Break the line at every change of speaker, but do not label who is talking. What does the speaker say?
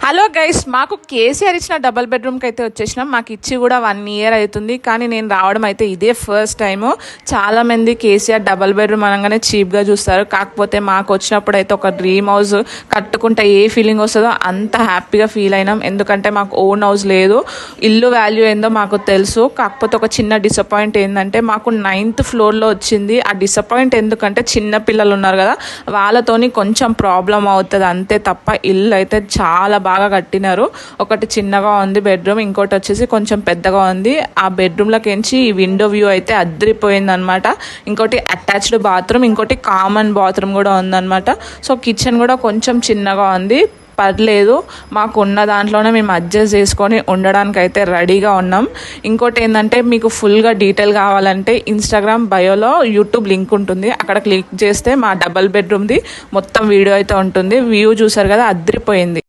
Hello guys, మాకు కేసీఆర్ ఇచ్చిన double బెడ్రూమ్కి అయితే వచ్చేసినాం. మాకు ఇచ్చి కూడా 1 year అవుతుంది, కానీ నేను రావడం అయితే ఇదే ఫస్ట్ టైము. చాలామంది కేసీఆర్ డబల్ బెడ్రూమ్ అనగానే చీప్గా చూస్తారు, కాకపోతే మాకు వచ్చినప్పుడు అయితే ఒక డ్రీమ్ హౌస్ కట్టుకుంటే ఏ ఫీలింగ్ వస్తుందో అంత హ్యాపీగా ఫీల్ అయినాం. ఎందుకంటే మాకు ఓన్ హౌస్ లేదు, ఇల్లు వాల్యూ ఏందో మాకు తెలుసు. కాకపోతే ఒక చిన్న డిసప్పాయింట్ ఏంటంటే మాకు 9th floorలో వచ్చింది. ఆ డిసప్పాయింట్ ఎందుకంటే చిన్న పిల్లలు ఉన్నారు కదా, వాళ్ళతోని కొంచెం ప్రాబ్లం అవుతుంది అంతే తప్ప ఇల్లు అయితే చాలా బాగా కట్టినారు. ఒకటి చిన్నగా ఉంది బెడ్రూమ్, ఇంకోటి వచ్చేసి కొంచెం పెద్దగా ఉంది. ఆ బెడ్రూమ్లోకించి ఈ విండో వ్యూ అయితే అద్దరిపోయింది అనమాట. ఇంకోటి అటాచ్డ్ బాత్రూమ్, ఇంకోటి కామన్ బాత్రూమ్ కూడా ఉందన్నమాట. సో కిచెన్ కూడా కొంచెం చిన్నగా ఉంది, పర్లేదు. మాకు ఉన్న దాంట్లోనే మేము అడ్జస్ట్ చేసుకొని ఉండడానికి అయితే రెడీగా ఉన్నాం. ఇంకోటి ఏంటంటే మీకు ఫుల్గా డీటెయిల్ కావాలంటే ఇన్స్టాగ్రామ్ బయోలో యూట్యూబ్ లింక్ ఉంటుంది, అక్కడ క్లిక్ చేస్తే మా డబల్ బెడ్రూమ్ది మొత్తం వీడియో అయితే ఉంటుంది. వ్యూ చూసారు కదా, అద్దరిపోయింది.